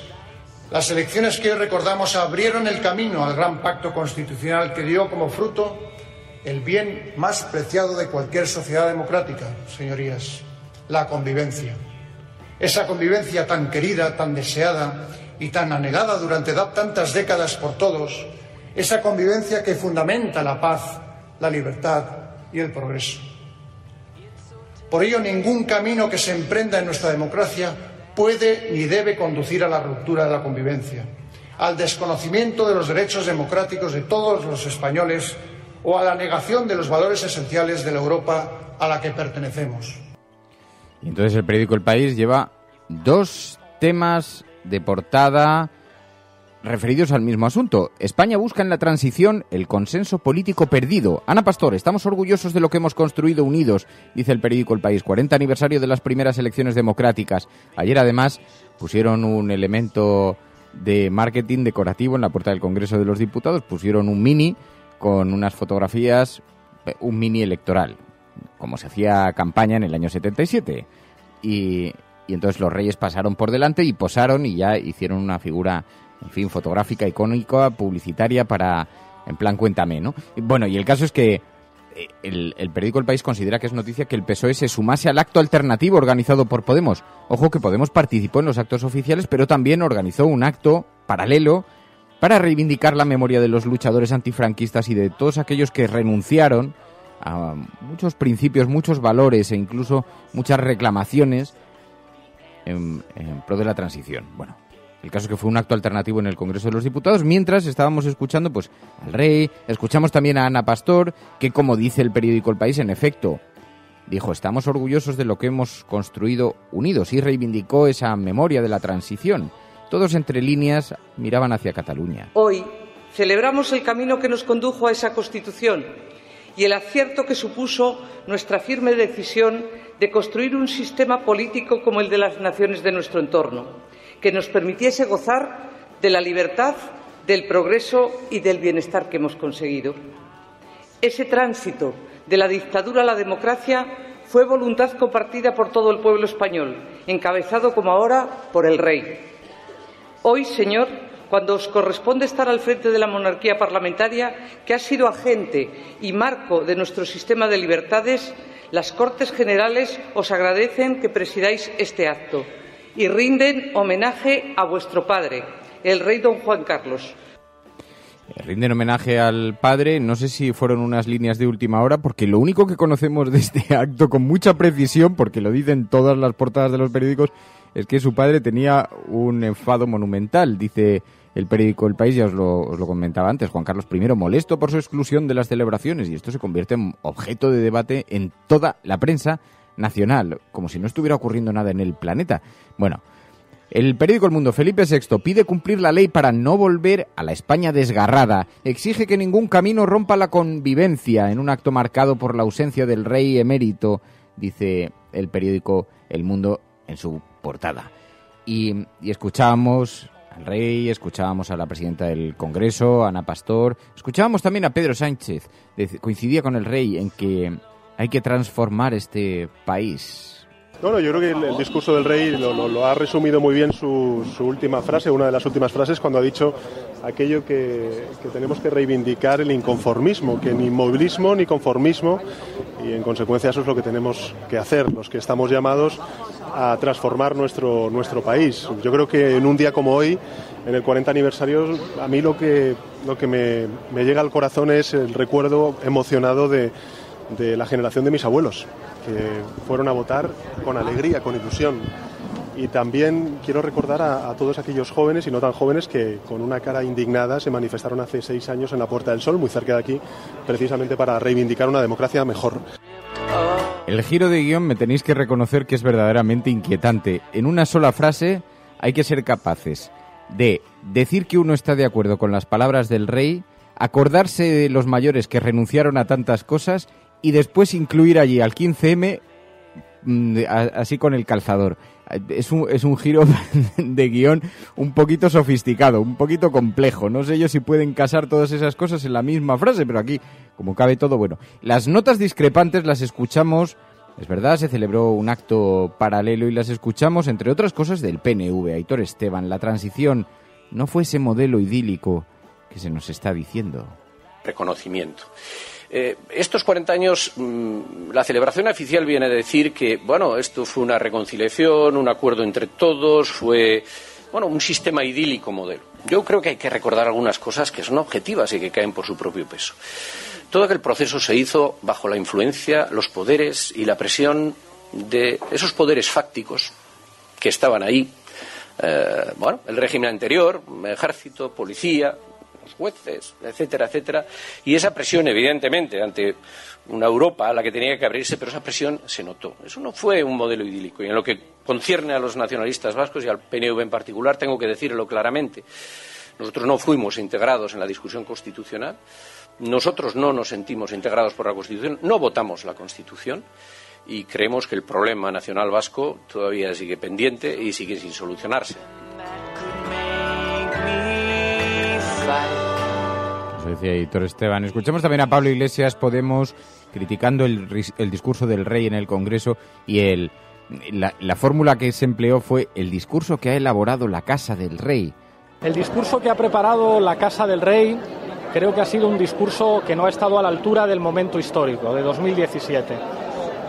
las elecciones que hoy recordamos abrieron el camino al gran pacto constitucional que dio como fruto el bien más preciado de cualquier sociedad democrática, señorías: la convivencia. Esa convivencia tan querida, tan deseada y tan anhelada durante tantas décadas por todos, esa convivencia que fundamenta la paz, la libertad y el progreso. Por ello, ningún camino que se emprenda en nuestra democracia puede ni debe conducir a la ruptura de la convivencia, al desconocimiento de los derechos democráticos de todos los españoles o a la negación de los valores esenciales de la Europa a la que pertenecemos. Y entonces el periódico El País lleva dos temas de portada referidos al mismo asunto. España busca en la transición el consenso político perdido. Ana Pastor: estamos orgullosos de lo que hemos construido unidos, dice el periódico El País. 40 aniversario de las primeras elecciones democráticas. Ayer, además, pusieron un elemento de marketing decorativo en la puerta del Congreso de los Diputados. Pusieron un mini con unas fotografías, un mini electoral, como se hacía campaña en el año 77. Y entonces los reyes pasaron por delante y posaron y ya hicieron una figura, en fin, fotográfica, icónica, publicitaria, para, en plan, cuéntame, ¿no? Bueno, y el caso es que el periódico El País considera que es noticia que el PSOE se sumase al acto alternativo organizado por Podemos. Ojo que Podemos participó en los actos oficiales, pero también organizó un acto paralelo para reivindicar la memoria de los luchadores antifranquistas y de todos aquellos que renunciaron a muchos principios, muchos valores e incluso muchas reclamaciones en pro de la transición. Bueno, el caso es que fue un acto alternativo en el Congreso de los Diputados, mientras estábamos escuchando pues al rey, escuchamos también a Ana Pastor, que, como dice el periódico El País, en efecto, dijo: estamos orgullosos de lo que hemos construido unidos, y reivindicó esa memoria de la transición. Todos, entre líneas, miraban hacia Cataluña. Hoy celebramos el camino que nos condujo a esa Constitución y el acierto que supuso nuestra firme decisión de construir un sistema político como el de las naciones de nuestro entorno, que nos permitiese gozar de la libertad, del progreso y del bienestar que hemos conseguido. Ese tránsito de la dictadura a la democracia fue voluntad compartida por todo el pueblo español, encabezado como ahora por el rey. Hoy, señor, cuando os corresponde estar al frente de la monarquía parlamentaria, que ha sido agente y marco de nuestro sistema de libertades, las Cortes Generales os agradecen que presidáis este acto y rinden homenaje a vuestro padre, el rey don Juan Carlos. Rinden homenaje al padre, no sé si fueron unas líneas de última hora, porque lo único que conocemos de este acto con mucha precisión, porque lo dicen todas las portadas de los periódicos, es que su padre tenía un enfado monumental, dice el periódico El País, ya os lo comentaba antes. Juan Carlos I molesto por su exclusión de las celebraciones, y esto se convierte en objeto de debate en toda la prensa nacional, como si no estuviera ocurriendo nada en el planeta. Bueno, el periódico El Mundo: Felipe VI pide cumplir la ley para no volver a la España desgarrada. Exige que ningún camino rompa la convivencia, en un acto marcado por la ausencia del rey emérito, dice el periódico El Mundo en su portada. Y escuchábamos al rey, escuchábamos a la presidenta del Congreso, Ana Pastor, escuchábamos también a Pedro Sánchez. Coincidía con el rey en que hay que transformar este país. No, yo creo que el discurso del rey lo ha resumido muy bien su última frase, una de las últimas frases, cuando ha dicho aquello que tenemos que reivindicar el inconformismo, que ni inmovilismo ni conformismo, y en consecuencia eso es lo que tenemos que hacer, los que estamos llamados a transformar nuestro país. Yo creo que en un día como hoy, en el 40 aniversario, a mí lo que me llega al corazón es el recuerdo emocionado de la generación de mis abuelos, que fueron a votar con alegría, con ilusión. Y también quiero recordar a todos aquellos jóvenes y no tan jóvenes que con una cara indignada se manifestaron hace 6 años en la Puerta del Sol, muy cerca de aquí, precisamente para reivindicar una democracia mejor. El giro de guión me tenéis que reconocer que es verdaderamente inquietante. En una sola frase hay que ser capaces de decir que uno está de acuerdo con las palabras del rey, acordarse de los mayores que renunciaron a tantas cosas y después incluir allí al 15M así con el calzador. Es un giro de guión un poquito sofisticado, un poquito complejo. No sé yo si pueden casar todas esas cosas en la misma frase, pero aquí, como cabe todo, bueno. Las notas discrepantes las escuchamos, es verdad, se celebró un acto paralelo y las escuchamos, entre otras cosas, del PNV. Aitor Esteban, la transición no fue ese modelo idílico que se nos está diciendo. Reconocimiento. Estos 40 años, la celebración oficial viene a decir que, bueno, esto fue una reconciliación, un acuerdo entre todos, fue, bueno, un sistema idílico modelo. Yo creo que hay que recordar algunas cosas que son objetivas y que caen por su propio peso. Todo aquel proceso se hizo bajo la influencia, los poderes y la presión de esos poderes fácticos que estaban ahí. Bueno, el régimen anterior, ejército, policía, jueces, etcétera, etcétera, y esa presión, evidentemente, ante una Europa a la que tenía que abrirse, pero esa presión se notó. Eso no fue un modelo idílico, y en lo que concierne a los nacionalistas vascos y al PNV en particular, tengo que decirlo claramente. Nosotros no fuimos integrados en la discusión constitucional, nosotros no nos sentimos integrados por la Constitución, no votamos la Constitución, y creemos que el problema nacional vasco todavía sigue pendiente y sigue sin solucionarse. Eso decía Aitor Esteban. Escuchamos también a Pablo Iglesias, Podemos, criticando el discurso del rey en el Congreso, y la fórmula que se empleó fue el discurso que ha elaborado la Casa del Rey. El discurso que ha preparado la Casa del Rey creo que ha sido un discurso que no ha estado a la altura del momento histórico de 2017.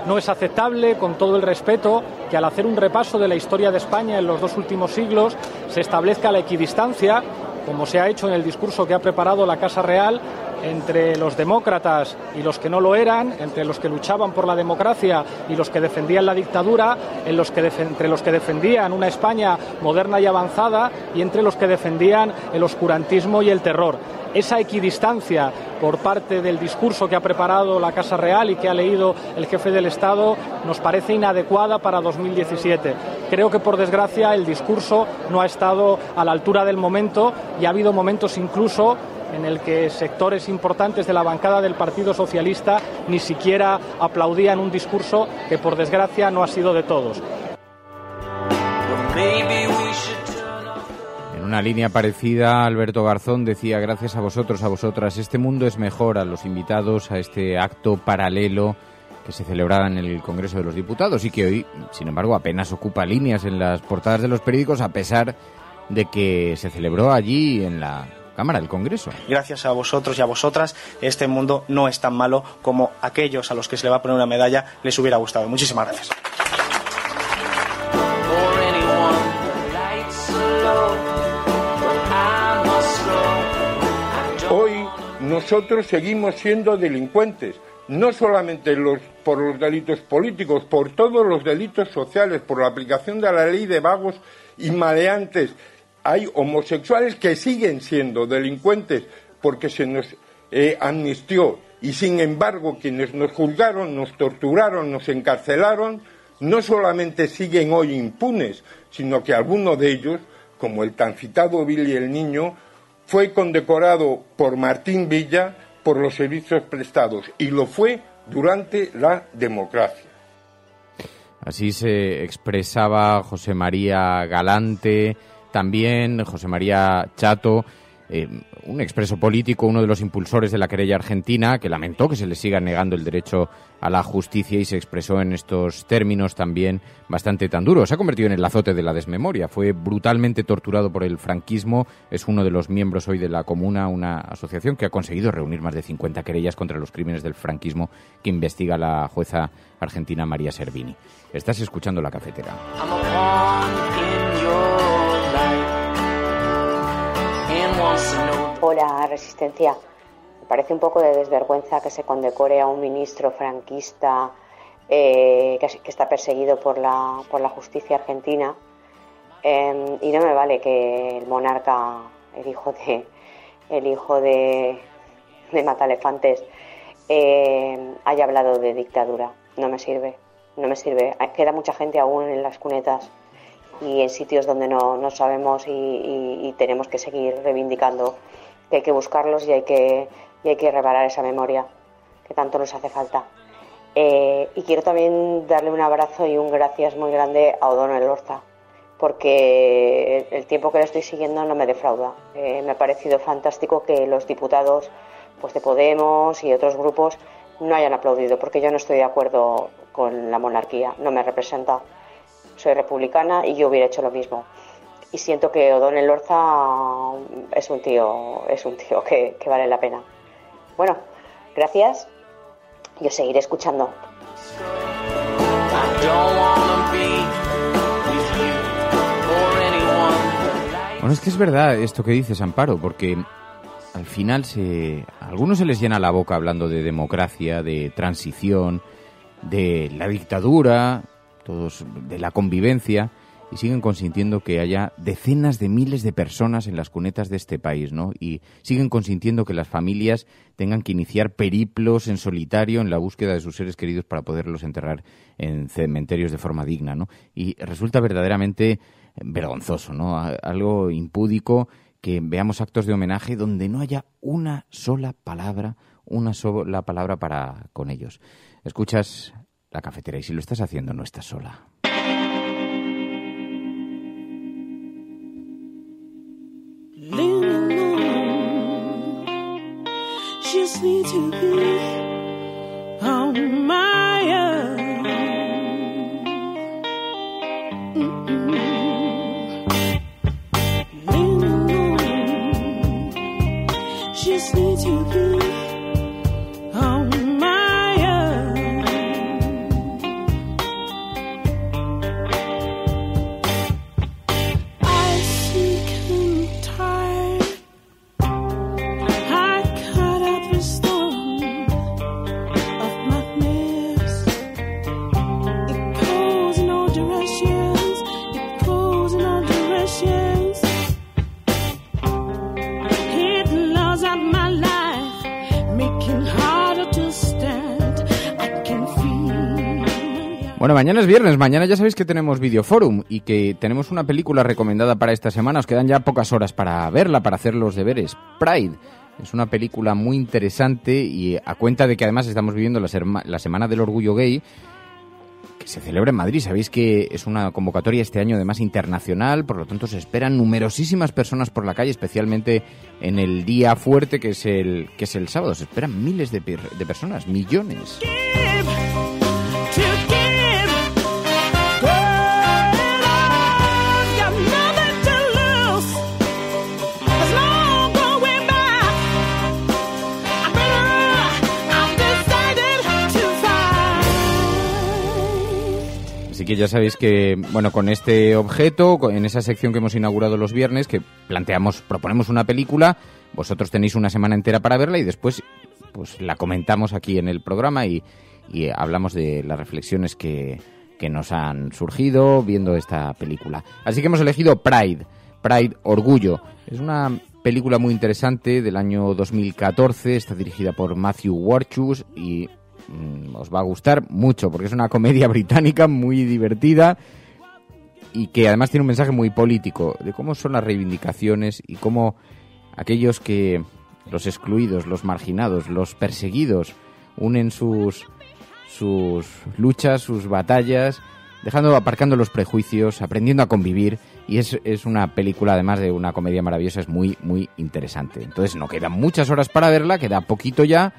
No es aceptable, con todo el respeto, que al hacer un repaso de la historia de España en los 2 últimos siglos se establezca la equidistancia, como se ha hecho en el discurso que ha preparado la Casa Real, entre los demócratas y los que no lo eran, entre los que luchaban por la democracia y los que defendían la dictadura, entre los que defendían una España moderna y avanzada y entre los que defendían el oscurantismo y el terror. Esa equidistancia por parte del discurso que ha preparado la Casa Real y que ha leído el jefe del Estado nos parece inadecuada para 2017. Creo que, por desgracia, el discurso no ha estado a la altura del momento y ha habido momentos incluso en el que sectores importantes de la bancada del Partido Socialista ni siquiera aplaudían un discurso que, por desgracia, no ha sido de todos. En una línea parecida, Alberto Garzón decía: gracias a vosotros, a vosotras, este mundo es mejor. A los invitados a este acto paralelo que se celebraba en el Congreso de los Diputados y que hoy, sin embargo, apenas ocupa líneas en las portadas de los periódicos, a pesar de que se celebró allí en la Cámara del Congreso. Gracias a vosotros y a vosotras, este mundo no es tan malo como aquellos a los que se le va a poner una medalla les hubiera gustado. Muchísimas gracias. Hoy nosotros seguimos siendo delincuentes, no solamente por los delitos políticos, por todos los delitos sociales, por la aplicación de la ley de vagos y maleantes. Hay homosexuales que siguen siendo delincuentes porque se nos amnistió, y sin embargo quienes nos juzgaron, nos torturaron, nos encarcelaron, no solamente siguen hoy impunes, sino que algunos de ellos, como el tan citado Billy el Niño, fue condecorado por Martín Villa por los servicios prestados, y lo fue durante la democracia. Así se expresaba José María Galante, también José María Chato, un expreso político, uno de los impulsores de la querella argentina, que lamentó que se le siga negando el derecho a la justicia y se expresó en estos términos también bastante tan duros. Se ha convertido en el azote de la desmemoria. Fue brutalmente torturado por el franquismo. Es uno de los miembros hoy de La Comuna, una asociación que ha conseguido reunir más de 50 querellas contra los crímenes del franquismo que investiga la jueza argentina María Servini. Estás escuchando La Cafetera. Hola, Resistencia. Me parece un poco de desvergüenza que se condecore a un ministro franquista que está perseguido por la justicia argentina, y no me vale que el monarca, el hijo de Matalefantes, haya hablado de dictadura. No me sirve. Queda mucha gente aún en las cunetas y en sitios donde no sabemos y tenemos que seguir reivindicando que hay que buscarlos y hay que reparar esa memoria que tanto nos hace falta. Y quiero también darle un abrazo y un gracias muy grande a O'Donnell Elorza, porque el tiempo que le estoy siguiendo no me defrauda. Me ha parecido fantástico que los diputados pues de Podemos y otros grupos no hayan aplaudido, porque yo no estoy de acuerdo con la monarquía, no me representa. Soy republicana y yo hubiera hecho lo mismo. Y siento que O'Donnell Elorza es un tío que vale la pena. Bueno, gracias y os seguiré escuchando. Bueno, es que es verdad esto que dices, Amparo, porque al final a algunos se les llena la boca hablando de democracia, de transición, de la dictadura, todos de la convivencia, y siguen consintiendo que haya decenas de miles de personas en las cunetas de este país, ¿no? Y siguen consintiendo que las familias tengan que iniciar periplos en solitario en la búsqueda de sus seres queridos para poderlos enterrar en cementerios de forma digna, ¿no? Y resulta verdaderamente vergonzoso, ¿no? Algo impúdico que veamos actos de homenaje donde no haya una sola palabra para con ellos. Escuchas La Cafetera y si lo estás haciendo no estás sola. Just need to be on my own. Just need to be on my own. I sick and tired. I cut up the storm of my mess. It goes in all directions. It goes in all directions. It loves up my life, making harder to stand. I can feel. Bueno, mañana es viernes, mañana ya sabéis que tenemos Videoforum y que tenemos una película recomendada para esta semana. Os quedan ya pocas horas para verla, para hacer los deberes. Pride es una película muy interesante y a cuenta de que además estamos viviendo la Semana del Orgullo Gay, que se celebra en Madrid. Sabéis que es una convocatoria este año además internacional, por lo tanto se esperan numerosísimas personas por la calle, especialmente en el día fuerte que es el sábado. Se esperan miles de personas, millones. Así que ya sabéis que, bueno, con este objeto, en esa sección que hemos inaugurado los viernes, que proponemos una película, vosotros tenéis una semana entera para verla y después pues la comentamos aquí en el programa y hablamos de las reflexiones que nos han surgido viendo esta película. Así que hemos elegido Pride, Orgullo. Es una película muy interesante del año 2014, está dirigida por Matthew Warchus y os va a gustar mucho porque es una comedia británica muy divertida y que además tiene un mensaje muy político de cómo son las reivindicaciones y cómo aquellos que, los excluidos, los marginados, los perseguidos, unen sus luchas, sus batallas, aparcando los prejuicios, aprendiendo a convivir y es una película, además de una comedia maravillosa, es muy, muy interesante. Entonces no quedan muchas horas para verla, queda poquito ya.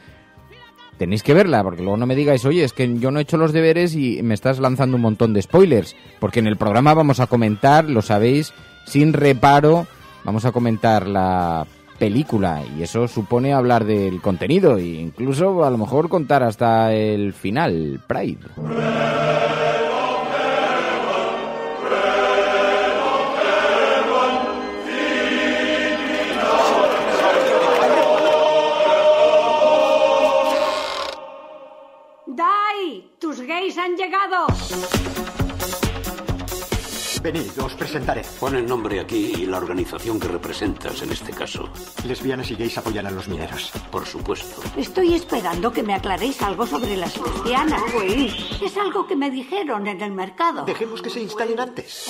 Tenéis que verla, porque luego no me digáis, oye, es que yo no he hecho los deberes y me estás lanzando un montón de spoilers, porque en el programa vamos a comentar, lo sabéis, sin reparo, vamos a comentar la película, y eso supone hablar del contenido e incluso a lo mejor contar hasta el final, Pride. ¡Dai! ¡Tus gays han llegado! Venid, os presentaré. Pon el nombre aquí y la organización que representas en este caso. Lesbianas y gays apoyan a los mineros. Por supuesto. Estoy esperando que me aclaréis algo sobre las lesbianas. Es algo que me dijeron en el mercado. Dejemos que se instalen antes.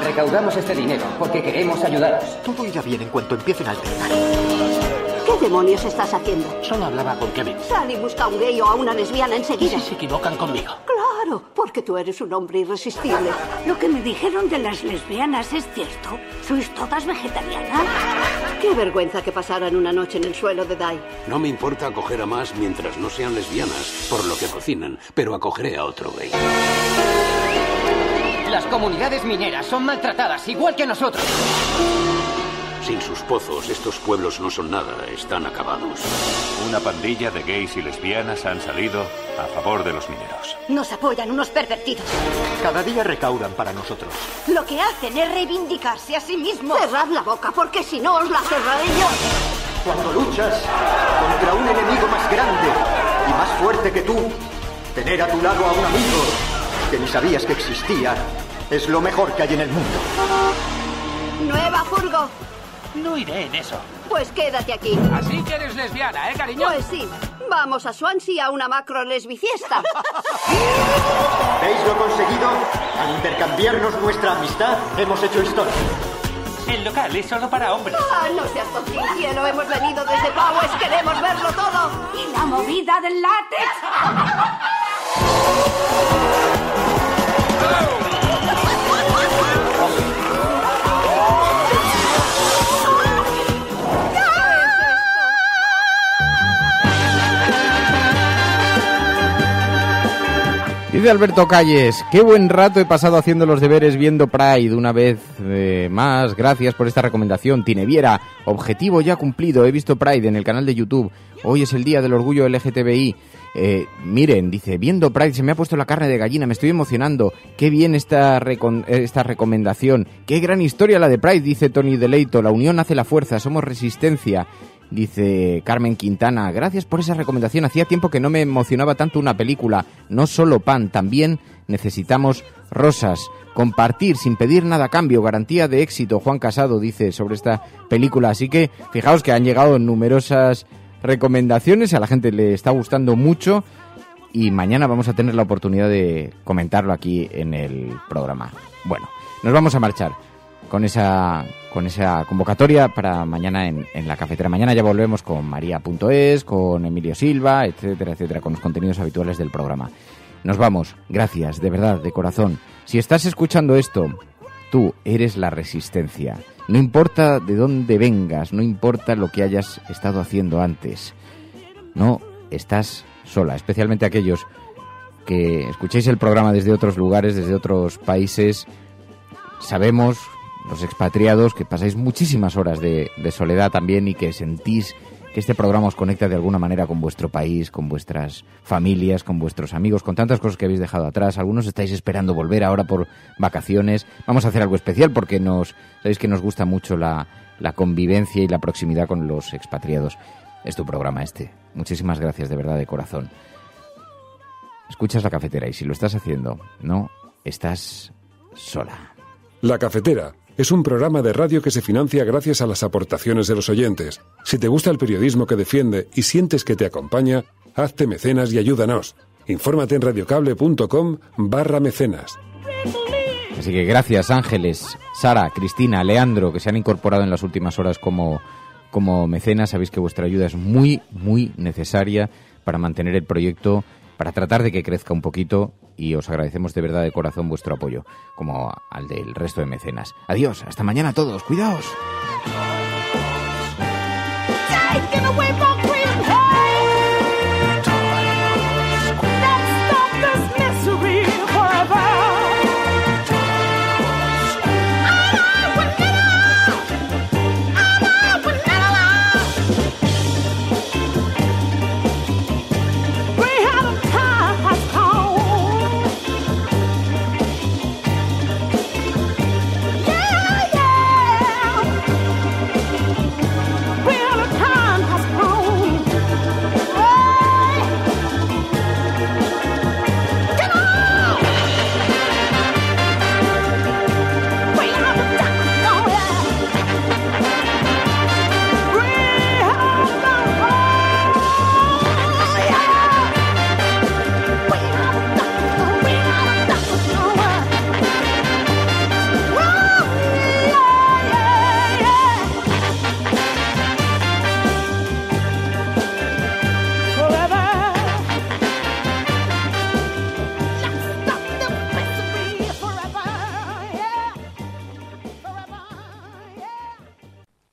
Recaudamos este dinero porque queremos ayudaros. Todo irá bien en cuanto empiecen a alternar. ¿Qué demonios estás haciendo? Solo hablaba con Kevin. Sal y busca a un gay o a una lesbiana enseguida. ¿Y si se equivocan conmigo? Claro, porque tú eres un hombre irresistible. Lo que me dijeron de las lesbianas es cierto. ¿Sois todas vegetarianas? Qué vergüenza que pasaran una noche en el suelo de Dai. No me importa acoger a más mientras no sean lesbianas, por lo que cocinan, pero acogeré a otro gay. Las comunidades mineras son maltratadas igual que nosotros. Sin sus pozos, estos pueblos no son nada, están acabados. Una pandilla de gays y lesbianas han salido a favor de los mineros. Nos apoyan unos pervertidos. Cada día recaudan para nosotros. Lo que hacen es reivindicarse a sí mismos. Cerrad la boca, porque si no os la cerraré yo. Cuando luchas contra un enemigo más grande y más fuerte que tú, tener a tu lado a un amigo que ni sabías que existía es lo mejor que hay en el mundo. Nueva furgo. No iré en eso. Pues quédate aquí. Así que eres lesbiana, ¿eh, cariño? Pues sí. Vamos a Swansea a una macro lesbiciesta. ¿Veis lo conseguido? Al intercambiarnos nuestra amistad, hemos hecho historia. El local es solo para hombres. Ah, no seas tontín, cielo. Hemos venido desde Powers. Queremos verlo todo. ¿Y la movida del látex? Dice Alberto Calles, qué buen rato he pasado haciendo los deberes viendo Pride una vez más. Gracias por esta recomendación. Tineviera, objetivo ya cumplido. He visto Pride en el canal de YouTube. Hoy es el día del orgullo LGTBI. Miren, dice, viendo Pride se me ha puesto la carne de gallina, me estoy emocionando. Qué bien esta recomendación. Qué gran historia la de Pride, dice Tony Deleito. La unión hace la fuerza, somos resistencia. Dice Carmen Quintana, gracias por esa recomendación. Hacía tiempo que no me emocionaba tanto una película. No solo pan, también necesitamos rosas. Compartir sin pedir nada a cambio, garantía de éxito. Juan Casado dice sobre esta película. Así que fijaos que han llegado numerosas recomendaciones, a la gente le está gustando mucho y mañana vamos a tener la oportunidad de comentarlo aquí en el programa. Bueno, nos vamos a marchar con esa convocatoria para mañana en la cafetera. Mañana ya volvemos con María.es, con Emilio Silva, etcétera, etcétera, con los contenidos habituales del programa. Nos vamos. Gracias, de verdad, de corazón. Si estás escuchando esto, tú eres la resistencia. No importa de dónde vengas, no importa lo que hayas estado haciendo antes. No estás sola, especialmente aquellos que escuchéis el programa desde otros lugares, desde otros países. Sabemos, los expatriados, que pasáis muchísimas horas de soledad también y que sentís que este programa os conecta de alguna manera con vuestro país, con vuestras familias, con vuestros amigos, con tantas cosas que habéis dejado atrás. Algunos estáis esperando volver ahora por vacaciones. Vamos a hacer algo especial porque sabéis que nos gusta mucho la convivencia y la proximidad con los expatriados. Es tu programa este. Muchísimas gracias, de verdad, de corazón. Escuchas La Cafetera y si lo estás haciendo, no estás sola. La Cafetera es un programa de radio que se financia gracias a las aportaciones de los oyentes. Si te gusta el periodismo que defiende y sientes que te acompaña, hazte mecenas y ayúdanos. Infórmate en radiocable.com/mecenas. Así que gracias Ángeles, Sara, Cristina, Leandro, que se han incorporado en las últimas horas como mecenas. Sabéis que vuestra ayuda es muy, muy necesaria para mantener el proyecto, para tratar de que crezca un poquito y os agradecemos de verdad de corazón vuestro apoyo, como al del resto de mecenas. Adiós, hasta mañana a todos, cuidaos.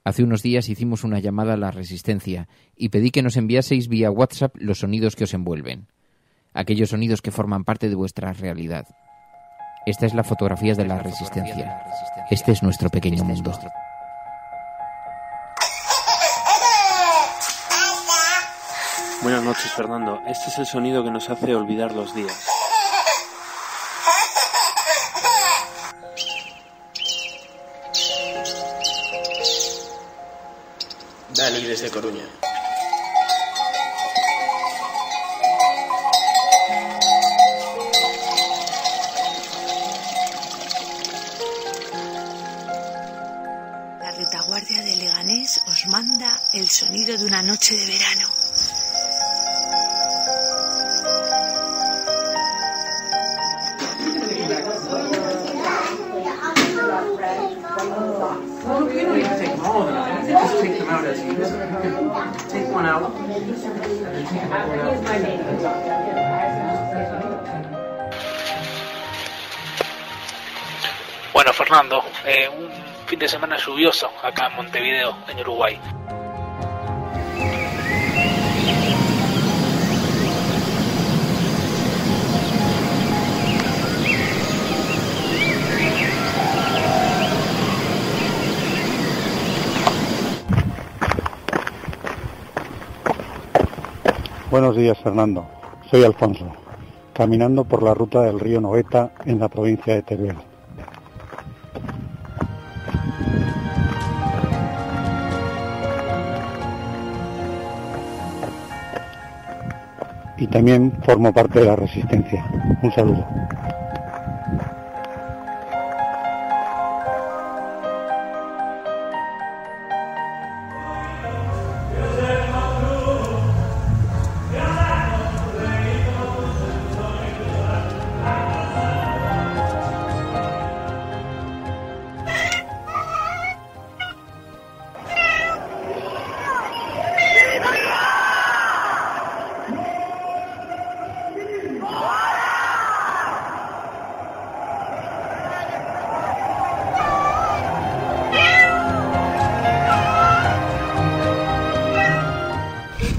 Hace unos días hicimos una llamada a la Resistencia y pedí que nos enviaseis vía WhatsApp los sonidos que os envuelven, aquellos sonidos que forman parte de vuestra realidad. Esta es la fotografía de la Resistencia. Este es nuestro pequeño mundo. Buenas noches, Fernando. Este es el sonido que nos hace olvidar los días. Dani desde Coruña. La retaguardia de Leganés os manda el sonido de una noche de verano. Bueno, Fernando, un fin de semana lluvioso acá en Montevideo, en Uruguay. Buenos días, Fernando. Soy Alfonso, caminando por la ruta del río Nogueta en la provincia de Teruel. Y también formo parte de la Resistencia. Un saludo.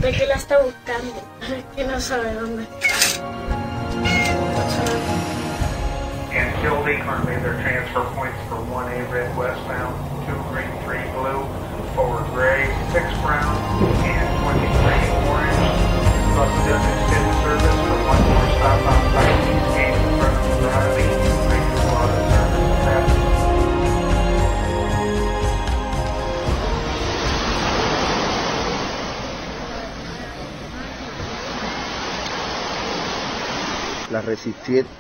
De que la está buscando, es que no sabe dónde está. Until they currently their transfer points for 1A red westbound, 2 green, 3 blue, 4 gray, 6 brown, and 23 orange. Bus does extended service for 1 more stop on site and from Riley, bring a lot of service traffic.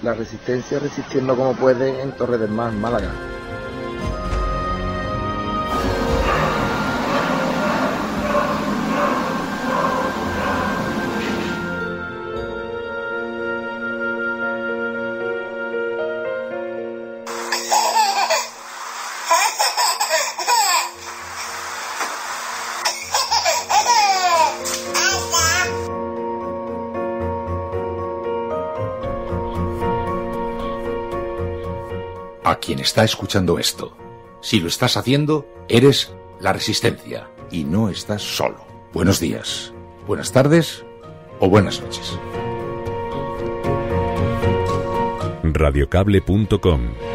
La resistencia resistiendo como puede en Torre del Mar, Málaga. quien está escuchando esto. Si lo estás haciendo, eres la Resistencia y no estás solo. Buenos días, buenas tardes o buenas noches. Radiocable.com